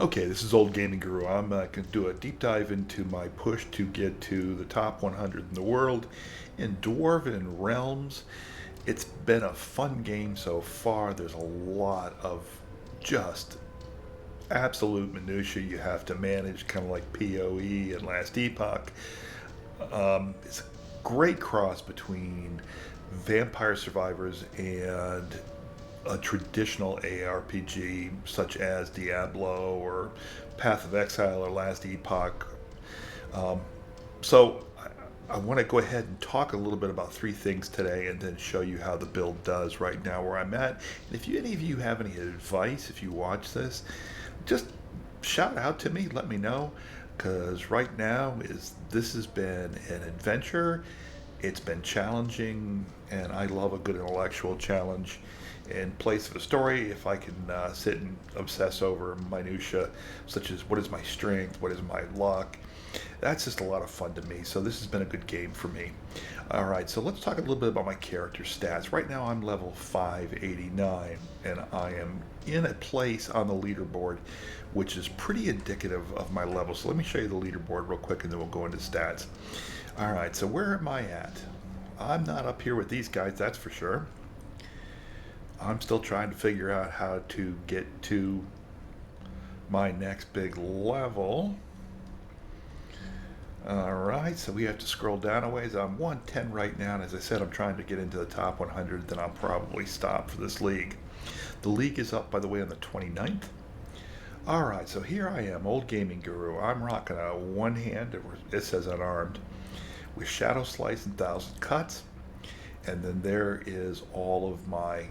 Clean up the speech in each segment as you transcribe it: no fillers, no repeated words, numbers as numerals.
Okay, this is Old Gaming Guru. I'm going to do a deep dive into my push to get to the top 100 in the world in Dwarven Realms. It's been a fun game so far. There's a lot of just absolute minutia you have to manage, kind of like PoE and Last Epoch. It's a great cross between Vampire Survivors and a traditional ARPG such as Diablo or Path of Exile or Last Epoch. Um, so I want to go ahead and talk a little bit about three things today and then show you how the build does right now where I'm at. And if any of you have any advice, if you watch this, just shout out to me, let me know, because right now this has been an adventure. It's been challenging, and I love a good intellectual challenge. In place of a story, if I can sit and obsess over minutia, such as what is my strength, what is my luck, that's just a lot of fun to me. So this has been a good game for me. All right, so let's talk a little bit about my character stats. Right now I'm level 589, and I am in a place on the leaderboard which is pretty indicative of my level. So let me show you the leaderboard real quick and then we'll go into stats. All right, so where am I at? I'm not up here with these guys, that's for sure. I'm still trying to figure out how to get to my next big level. Alright, so we have to scroll down a ways. I'm 110 right now, and as I said, I'm trying to get into the top 100, then I'll probably stop for this league. The league is up, by the way, on the 29th. Alright, so here I am, Old Gaming Guru. I'm rocking a one hand, it says unarmed, with Shadow Slice and 1,000 Cuts. And then there is all of my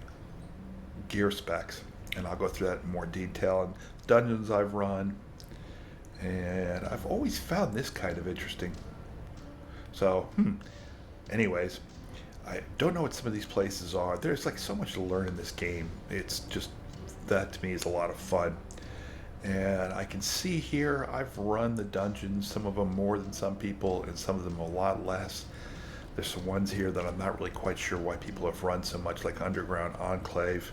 gear specs, and I'll go through that in more detail, and dungeons I've run, and I've always found this kind of interesting. So anyways, I don't know what some of these places are. There's like so much to learn in this game. It's just, that to me is a lot of fun. And I can see here I've run the dungeons, some of them more than some people and some of them a lot less. There's some ones here that I'm not really quite sure why people have run so much, like Underground Enclave.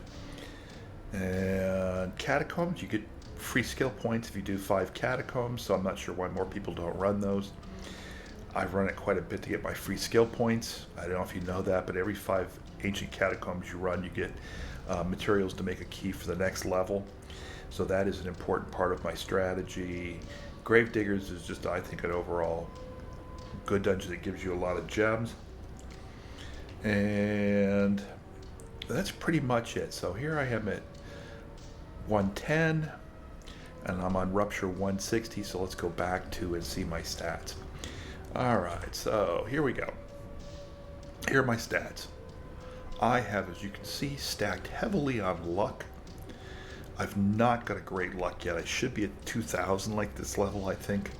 And Catacombs, you get free skill points if you do 5 Catacombs, so I'm not sure why more people don't run those. I've run it quite a bit to get my free skill points. I don't know if you know that, but every 5 Ancient Catacombs you run, you get materials to make a key for the next level. So that is an important part of my strategy. Gravediggers is just, I think, an overall good dungeon that gives you a lot of gems. And that's pretty much it. So here I am at 110, and I'm on Rupture 160, so let's go back to and see my stats. Alright, so here we go. Here are my stats. I have, as you can see, stacked heavily on luck. I've not got a great luck yet. I should be at 2,000 like this level, I think.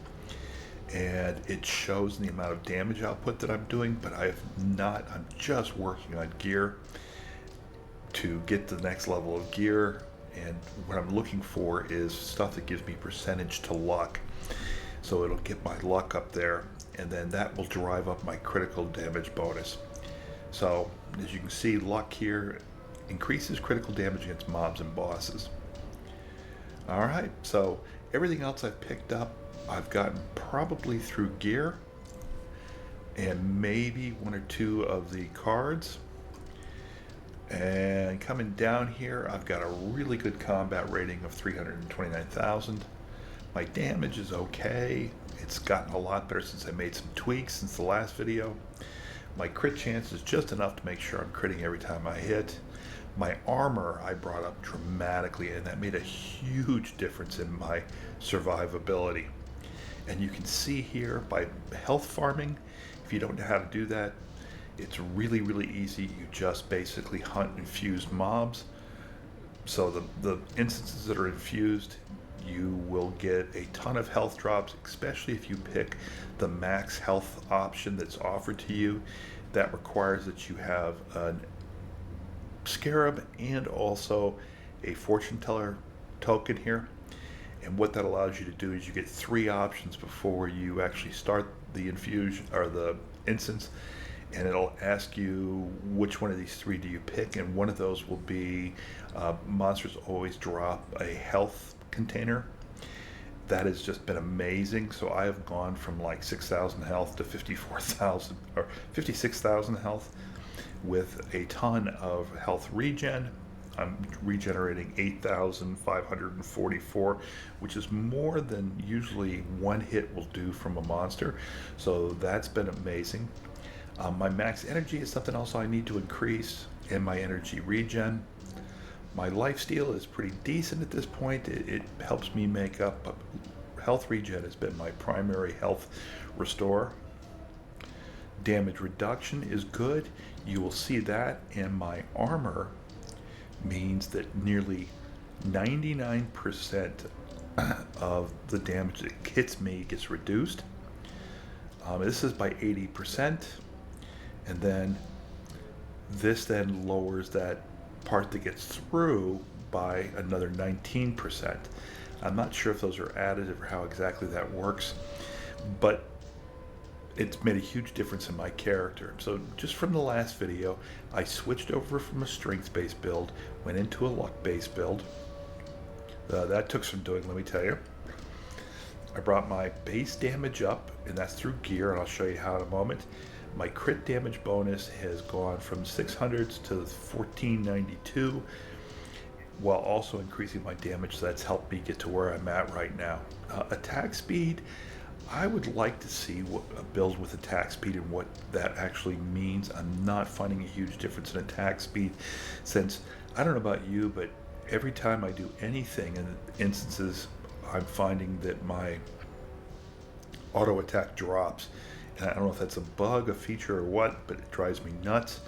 And it shows in the amount of damage output that I'm doing, but I have not. I'm just working on gear to get the next level of gear, and what I'm looking for is stuff that gives me percentage to luck. So it'll get my luck up there, and then that will drive up my critical damage bonus. So as you can see, luck here increases critical damage against mobs and bosses. Alright, so everything else I've picked up I've gotten probably through gear and maybe 1 or 2 of the cards. And coming down here, I've got a really good combat rating of 329,000. My damage is okay. It's gotten a lot better since I made some tweaks since the last video. My crit chance is just enough to make sure I'm critting every time I hit. My armor I brought up dramatically, and that made a huge difference in my survivability. And you can see here by health farming, if you don't know how to do that, it's really, really easy. You just basically hunt infused mobs. So the instances that are infused, you will get a ton of health drops, especially if you pick the max health option that's offered to you. That requires that you have a scarab and also a fortune teller token here. And what that allows you to do is you get 3 options before you actually start the infusion or the instance, and it'll ask you which one of these 3 do you pick, and one of those will be monsters always drop a health container, that has just been amazing. So I have gone from like 6,000 health to 54,000 or 56,000 health with a ton of health regen. I'm regenerating 8,544, which is more than usually one hit will do from a monster. So that's been amazing. My max energy is something else I need to increase, and my energy regen. My lifesteal is pretty decent at this point. It helps me make up. Health regen has been my primary health restore. Damage reduction is good. You will see that, and my armor means that nearly 99% of the damage that hits me gets reduced. This is by 80%, and then this then lowers that part that gets through by another 19%. I'm not sure if those are additive or how exactly that works, but it's made a huge difference in my character. So just from the last video, I switched over from a strength-based build, went into a luck-based build. That took some doing, let me tell you. I brought my base damage up, and that's through gear, and I'll show you how in a moment. My crit damage bonus has gone from 600s to 1492, while also increasing my damage, so that's helped me get to where I'm at right now. Attack speed, I would like to see a build with attack speed and what that actually means. I'm not finding a huge difference in attack speed, since, I don't know about you, but every time I do anything in instances, I'm finding that my auto attack drops. And I don't know if that's a bug, a feature, or what, but it drives me nuts.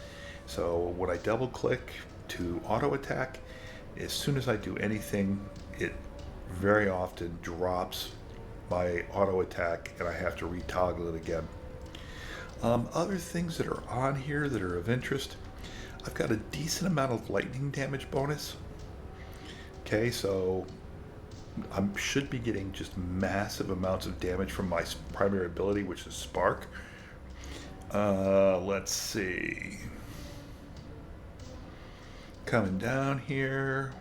So when I double click to auto attack, as soon as I do anything, it very often drops my auto attack, and I have to retoggle it again. Other things that are on here that are of interest, I've got a decent amount of lightning damage bonus. Okay, so I should be getting just massive amounts of damage from my primary ability, which is Spark. Let's see. Coming down here.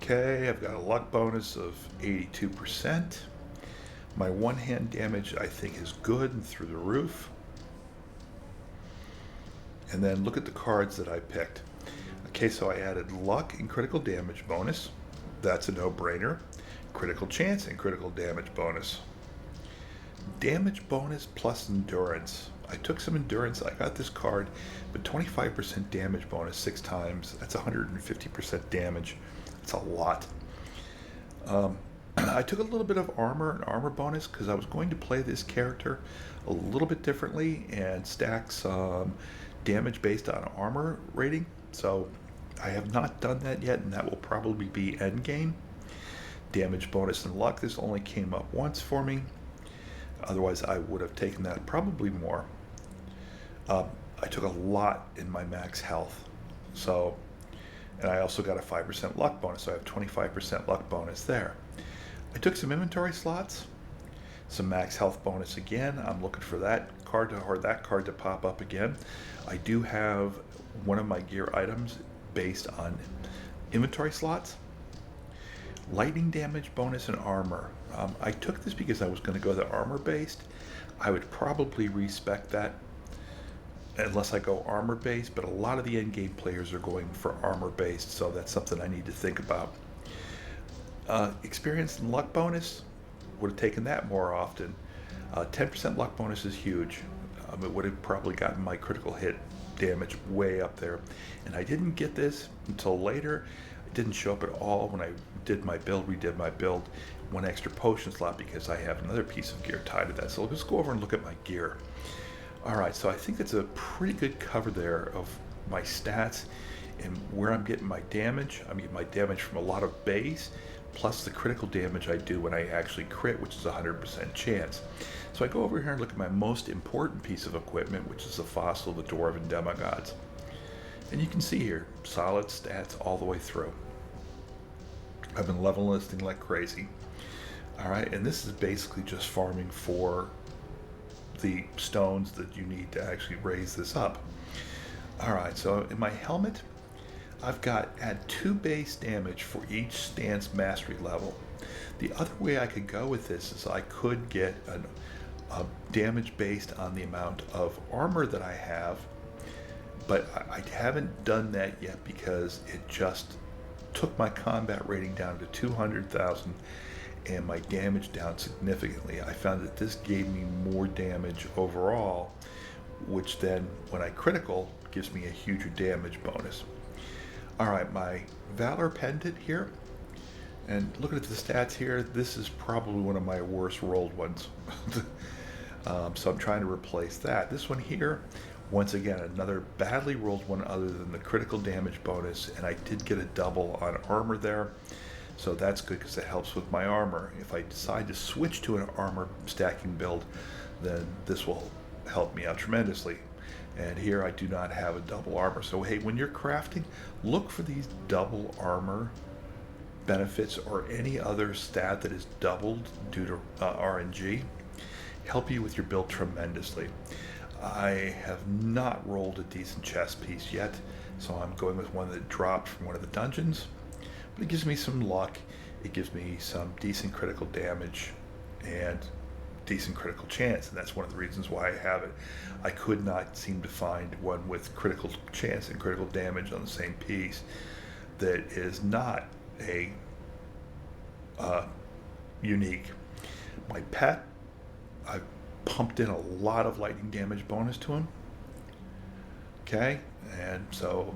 Okay, I've got a luck bonus of 82%. My one-hand damage, I think, is good and through the roof. And then look at the cards that I picked. Okay, so I added luck and critical damage bonus. That's a no-brainer. Critical chance and critical damage bonus. Damage bonus plus endurance. I took some endurance. I got this card, but 25% damage bonus 6 times. That's 150% damage. That's a lot. I took a little bit of armor and armor bonus because I was going to play this character a little bit differently and stack some damage based on armor rating. So I have not done that yet, and that will probably be endgame. Damage bonus and luck, this only came up once for me. Otherwise I would have taken that probably more. I took a lot in my max health. So, and I also got a 5% luck bonus, so I have 25% luck bonus there. I took some inventory slots, some max health bonus again. I'm looking for that card to pop up again. I do have one of my gear items based on inventory slots. Lightning damage bonus and armor. I took this because I was going to go the armor based. I would probably respec that unless I go armor based, but a lot of the end game players are going for armor based, so that's something I need to think about. Experience and luck bonus, would have taken that more often. 10% luck bonus is huge. It would have probably gotten my critical hit damage way up there, and I didn't get this until later. It didn't show up at all when I redid my build, one extra potion slot because I have another piece of gear tied to that. So let's go over and look at my gear. Alright, so I think it's a pretty good cover there of my stats and where I'm getting my damage. I'm getting my damage from a lot of base, plus the critical damage I do when I actually crit, which is a 100% chance. So I go over here and look at my most important piece of equipment, which is the fossil of the Dwarven demigods. And you can see here, solid stats all the way through. I've been level listing like crazy. Alright, and this is basically just farming for the stones that you need to actually raise this up. Alright, so in my helmet, I've got add 2 base damage for each stance mastery level. The other way I could go with this is I could get a damage based on the amount of armor that I have, but I haven't done that yet because it just took my combat rating down to 200,000 and my damage down significantly. I found that this gave me more damage overall, which then when I critical gives me a huger damage bonus. All right, my Valor Pendant here, and looking at the stats here, this is probably one of my worst rolled ones. So I'm trying to replace that. This one here, once again, another badly rolled one other than the critical damage bonus, and I did get a double on armor there. So that's good because it helps with my armor. If I decide to switch to an armor stacking build, then this will help me out tremendously. And here I do not have a double armor. So hey, when you're crafting, look for these double armor benefits or any other stat that is doubled due to RNG. Help you with your build tremendously. I have not rolled a decent chest piece yet, so I'm going with one that dropped from one of the dungeons. But it gives me some luck, it gives me some decent critical damage and decent critical chance, and that's one of the reasons why I have it. I could not seem to find one with critical chance and critical damage on the same piece that is not a unique. My pet, I've pumped in a lot of lightning damage bonus to him. Okay, and so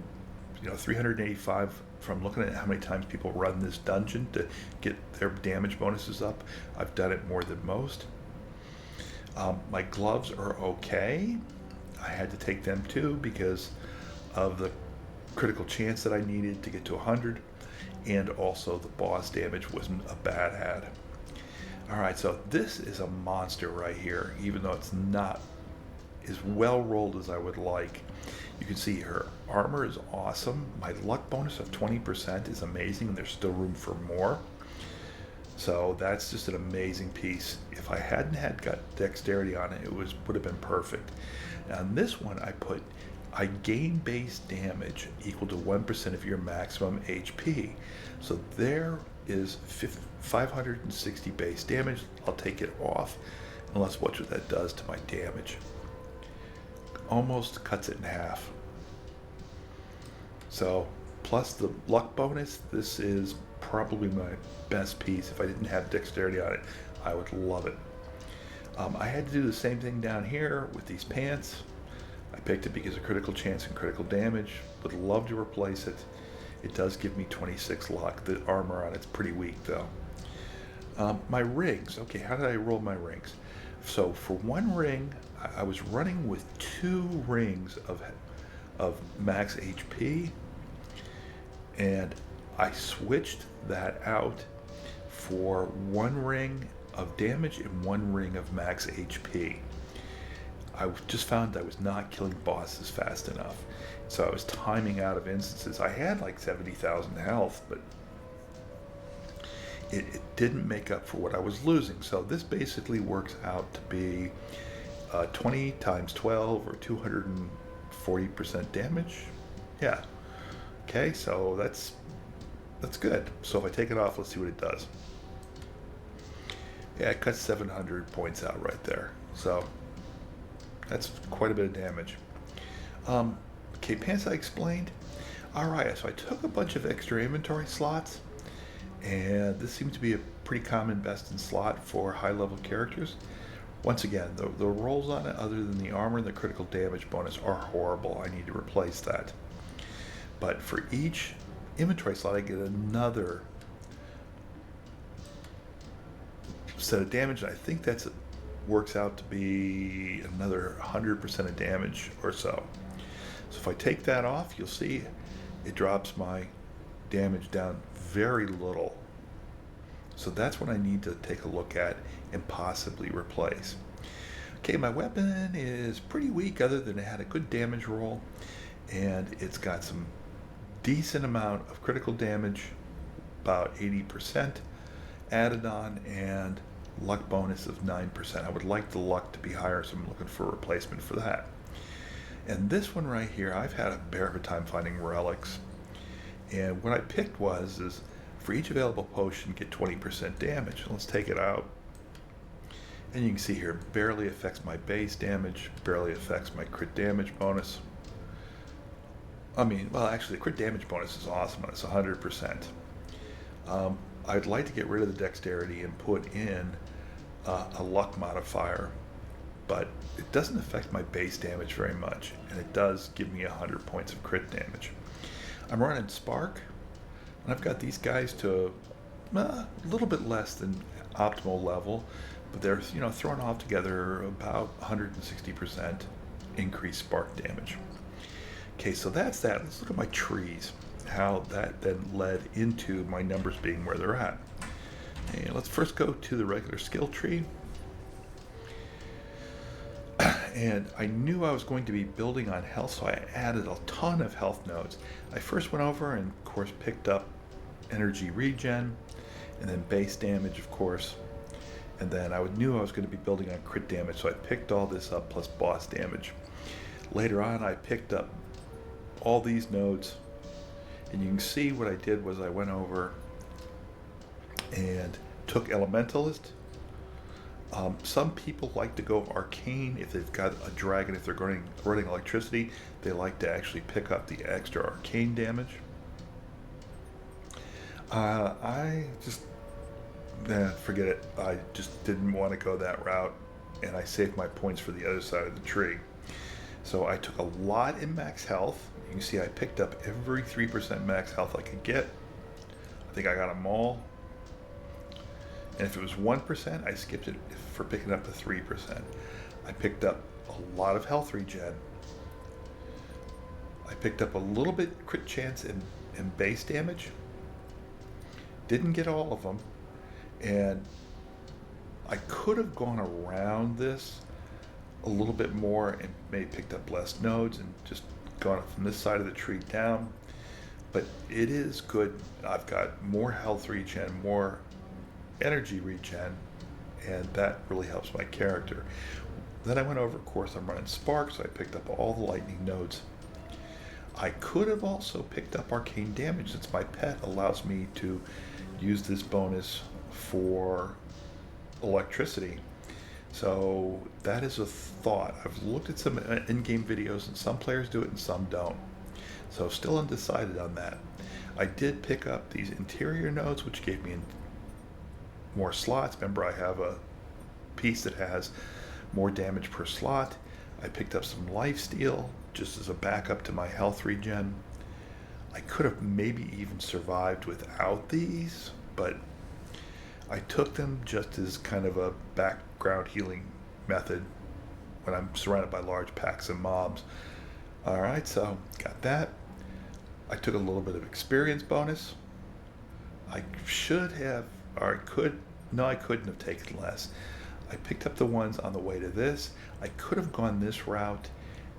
385 from looking at how many times people run this dungeon to get their damage bonuses up. I've done it more than most. My gloves are okay. I had to take them too because of the critical chance that I needed to get to 100, and also the boss damage wasn't a bad add. Alright, so this is a monster right here, even though it's not as well rolled as I would like. You can see her armor is awesome. My luck bonus of 20% is amazing, and there's still room for more. So that's just an amazing piece. If I hadn't had got dexterity on it, would have been perfect. On this one, I gain base damage equal to 1% of your maximum HP. So there is 560 base damage. I'll take it off, and let's watch what that does to my damage. Almost cuts it in half. So plus the luck bonus, this is probably my best piece. If I didn't have dexterity on it, I would love it. I had to do the same thing down here with these pants. I picked it because of critical chance and critical damage. Would love to replace it. It does give me 26 luck. The armor on it's pretty weak though. My rings. Okay, how did I roll my rings? So for one ring, I was running with 2 rings of max HP, and I switched that out for 1 ring of damage and 1 ring of max HP. I just found I was not killing bosses fast enough, so I was timing out of instances. I had like 70,000 health, but it didn't make up for what I was losing. So this basically works out to be 20 times 12 or 240% damage. Yeah. Okay, so that's good. So if I take it off, let's see what it does. Yeah, it cuts 700 points out right there. So that's quite a bit of damage. Okay, pants I explained. Alright, so I took a bunch of extra inventory slots, and this seems to be a pretty common best in slot for high level characters. Once again, the rolls on it, other than the armor and the critical damage bonus, are horrible. I need to replace that. But for each inventory slot, I get another set of damage, and I think that's works out to be another 100% of damage or so. So if I take that off, you'll see it drops my damage down very little. So that's what I need to take a look at and possibly replace. Okay, my weapon is pretty weak, other than it had a good damage roll, and it's got some decent amount of critical damage, about 80% added on, and luck bonus of 9%. I would like the luck to be higher, so I'm looking for a replacement for that. And this one right here, I've had a bear of a time finding relics. And what I picked is For each available potion, get 20% damage. Let's take it out. And you can see here, barely affects my base damage, barely affects my crit damage bonus. I mean, well, actually, the crit damage bonus is awesome. It's 100%. I'd like to get rid of the dexterity and put in a luck modifier, but it doesn't affect my base damage very much, and it does give me 100 points of crit damage. I'm running Spark, and I've got these guys to a little bit less than optimal level, but they're throwing off together about 160% increased spark damage. Okay, so that's that. Let's look at my trees, how that then led into my numbers being where they're at. And let's first go to the regular skill tree. And I knew I was going to be building on health, so I added a ton of health nodes. I first went over and, of course, picked up energy regen, and then base damage, of course. And then I knew I was going to be building on crit damage, so I picked all this up plus boss damage. Later on, I picked up all these nodes, and you can see what I did was I went over and took Elementalist. Some people like to go arcane if they've got a dragon. If they're running electricity, they like to actually pick up the extra arcane damage. I just forget it. I just didn't want to go that route, and I saved my points for the other side of the tree. So I took a lot in max health. You can see I picked up every 3% max health I could get. I think I got them all. And if it was 1%, I skipped it for picking up the 3%. I picked up a lot of health regen. I picked up a little bit crit chance in base damage. Didn't get all of them. And I could have gone around this a little bit more and maybe picked up less nodes and just gone from this side of the tree down. But it is good. I've got more health regen, more energy regen, and that really helps my character. Then I went over, of course, I'm running Spark, so I picked up all the lightning nodes. I could have also picked up arcane damage, since my pet allows me to use this bonus for electricity. So that is a thought. I've looked at some in-game videos, and some players do it and some don't. So still undecided on that. I did pick up these interior nodes, which gave me more slots. Remember, I have a piece that has more damage per slot. I picked up some lifesteal just as a backup to my health regen. I could have maybe even survived without these, but I took them just as kind of a background healing method when I'm surrounded by large packs of mobs. Alright, so got that. I took a little bit of experience bonus. I should have, or I could, no, I couldn't have taken less. I picked up the ones on the way to this. I could have gone this route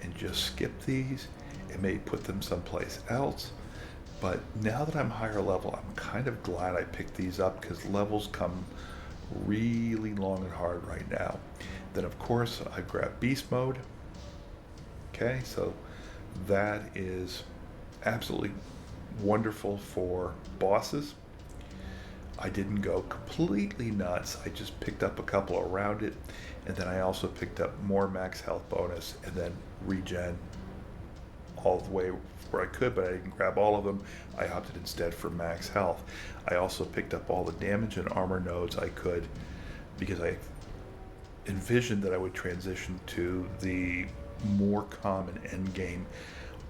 and just skipped these and maybe put them someplace else. But now that I'm higher level, I'm kind of glad I picked these up, because levels come really long and hard right now. Then, of course, I grabbed Beast Mode. Okay, so that is absolutely wonderful for bosses. I didn't go completely nuts. I just picked up a couple around it, and then I also picked up more max health bonus and then regen all the way where I could, but I didn't grab all of them. I opted instead for max health. I also picked up all the damage and armor nodes I could, because I envisioned that I would transition to the more common endgame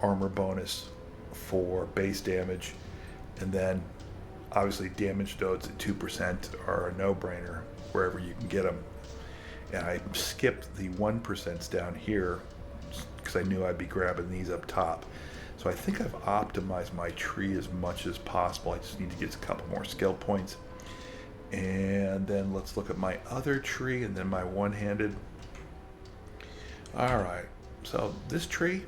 armor bonus for base damage, and then obviously damage nodes at 2% are a no-brainer wherever you can get them. And I skipped the 1% down here because I knew I'd be grabbing these up top. So I think I've optimized my tree as much as possible. I just need to get a couple more skill points. And then let's look at my other tree and then my one-handed. All right, so this tree,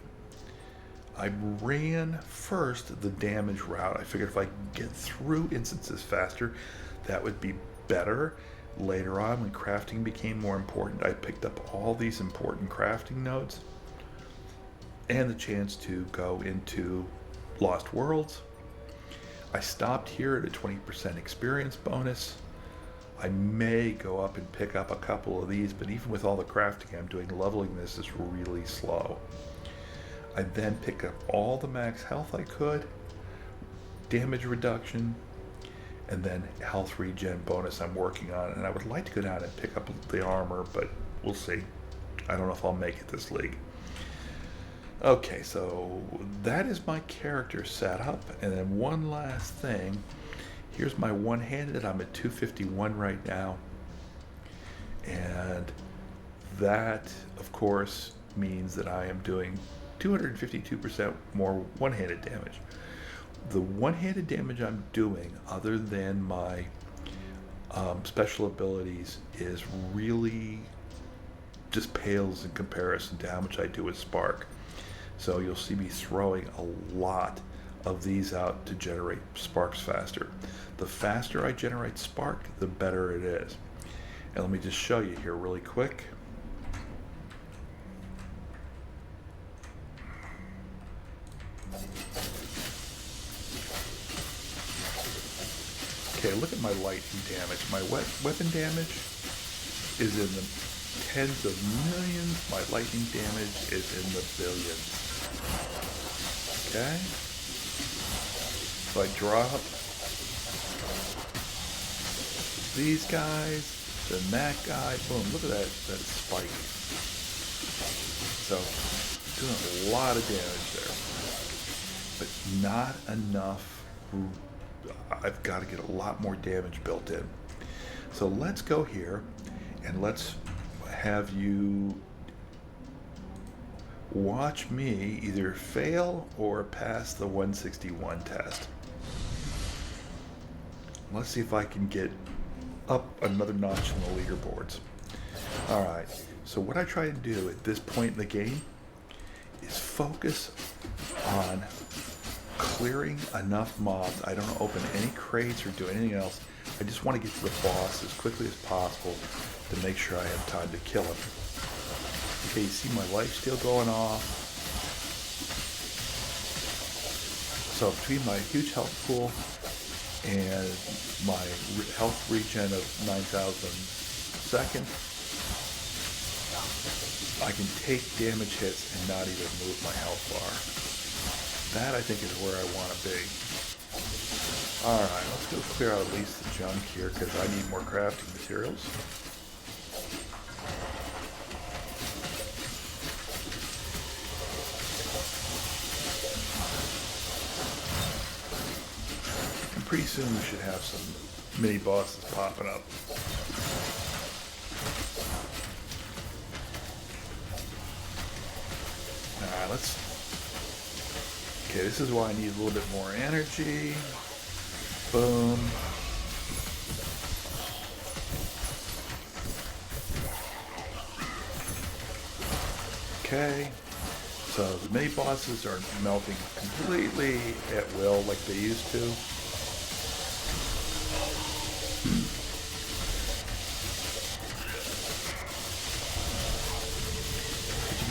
I ran first the damage route. I figured if I could get through instances faster, that would be better. Later on, when crafting became more important, I picked up all these important crafting nodes and the chance to go into Lost Worlds. I stopped here at a 20% experience bonus. I may go up and pick up a couple of these, but even with all the crafting I'm doing, leveling this is really slow. I then pick up all the max health I could, damage reduction, and then health regen bonus I'm working on. And I would like to go down and pick up the armor, but we'll see. I don't know if I'll make it this league. Okay, so that is my character setup. And then one last thing. Here's my one-handed. I'm at 251 right now. And that, of course, means that I am doing 252% more one-handed damage. The one-handed damage I'm doing, other than my special abilities, is really just pales in comparison to how much I do with Spark. So you'll see me throwing a lot of these out to generate sparks faster. The faster I generate spark, the better it is. And let me just show you here really quick. Okay, look at my lightning damage. My weapon damage is in the tens of millions. My lightning damage is in the billions. Okay? So I drop these guys, then that guy, boom, look at that spike. So, doing a lot of damage there. But not enough. I've got to get a lot more damage built in. So let's go here and let's have you watch me either fail or pass the 161 test. Let's see if I can get up another notch in the leaderboards. Alright, so what I try to do at this point in the game is focus on clearing enough mobs. I don't open any crates or do anything else. I just want to get to the boss as quickly as possible to make sure I have time to kill him. Okay, you see my life steal going off. So between my huge health pool and my health regen of 9,000 seconds, I can take damage hits and not even move my health bar. That, I think, is where I want to be. Alright, let's go clear out at least the junk here, because I need more crafting materials. And pretty soon we should have some mini bosses popping up. Alright, let's... Okay, this is why I need a little bit more energy. Boom. Okay. So the mini bosses are melting completely at will like they used to.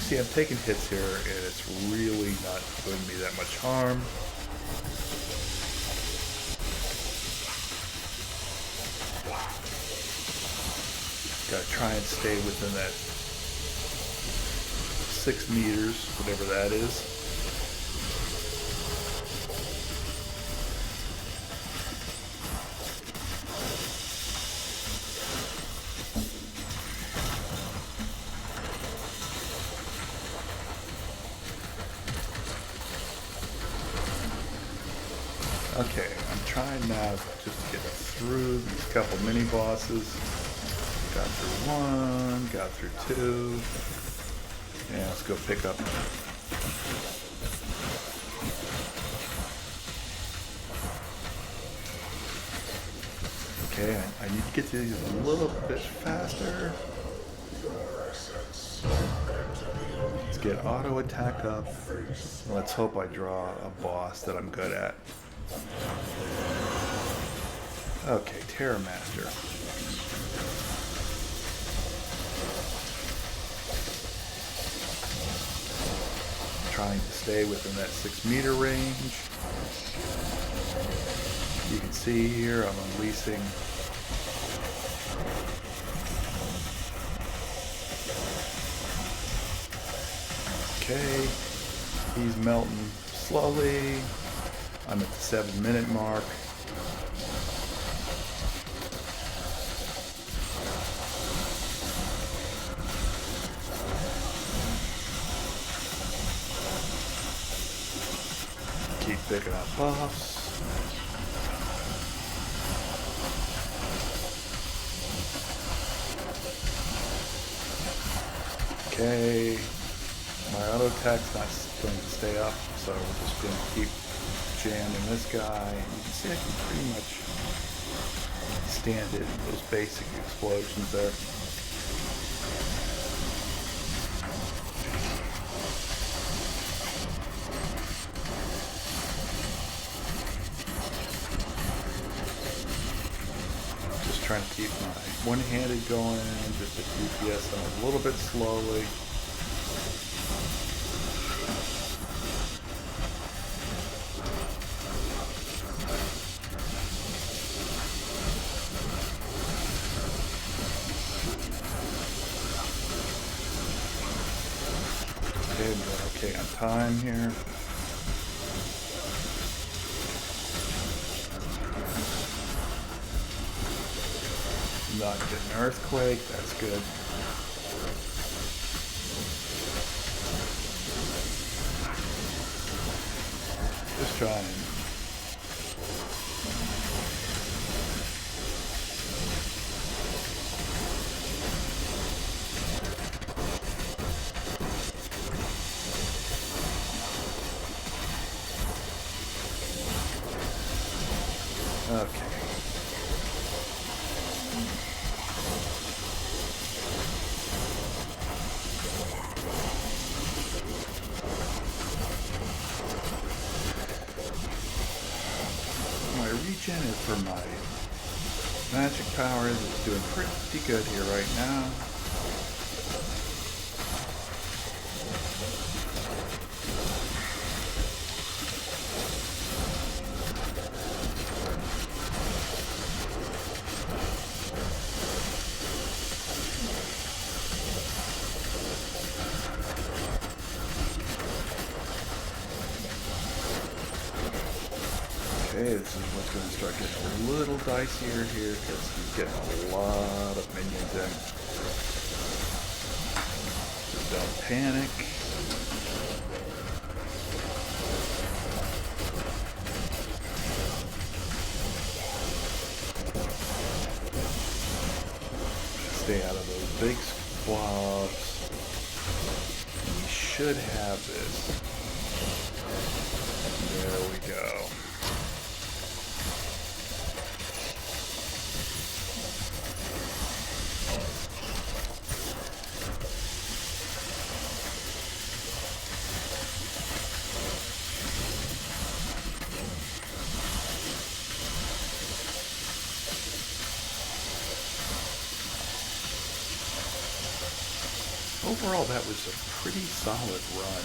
See, I'm taking hits here, and it's really not doing me that much harm. Gotta try and stay within that 6 meters, whatever that is. Okay, I'm trying now just to get through these couple mini bosses. Got through one, got through two. Yeah, let's go pick up. Okay, I need to get to these a little bit faster. Let's get auto attack up. Let's hope I draw a boss that I'm good at. Okay, Terror Master. Trying to stay within that 6 meter range. see here, I'm unleashing okay. He's melting slowly. I'm at the 7-minute mark. Keep picking up buffs. Okay. My auto attack's not going to stay up, so we're just going to keep jamming this guy. You can see I can pretty much stand it, those basic explosions there. Just trying to keep my one-handed going, just at DPS a little bit slowly. Okay, I'm doing okay on time here. Not getting an earthquake, that's good. Just trying. Okay. My regen is for my magic powers is doing pretty good here right now. Okay, this is what's going to start getting a little dicier here because he's getting a lot of minions in. Just don't panic. Stay out of those big squabs. We should have this. There we go. Overall, that was a pretty solid run.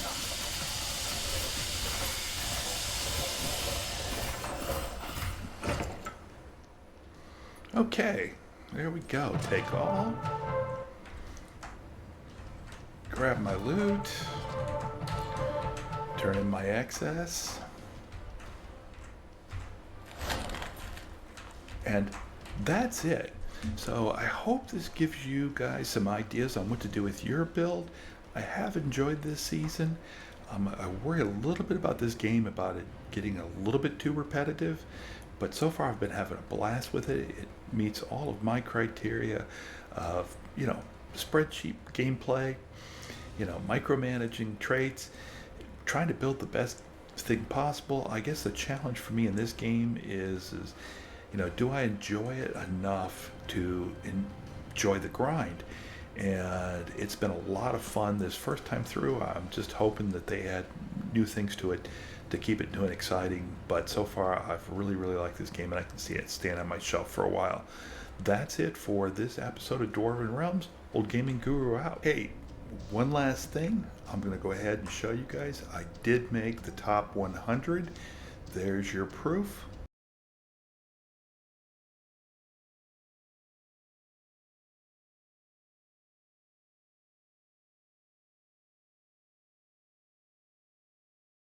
Okay, there we go. Take all. Grab my loot. Turn in my excess. And that's it. So I hope this gives you guys some ideas on what to do with your build. I have enjoyed this season. I worry a little bit about this game, about it getting a little bit too repetitive, but so far I've been having a blast with it. It meets all of my criteria of, spreadsheet gameplay, micromanaging traits, trying to build the best thing possible. I guess the challenge for me in this game is do I enjoy it enough to enjoy the grind? And it's been a lot of fun this first time through. I'm just hoping that they add new things to it to keep it new and exciting. But so far, I've really, really liked this game, and I can see it stand on my shelf for a while. That's it for this episode of Dwarven Realms. Old Gaming Guru out. Hey, one last thing. I'm going to go ahead and show you guys. I did make the top 100. There's your proof.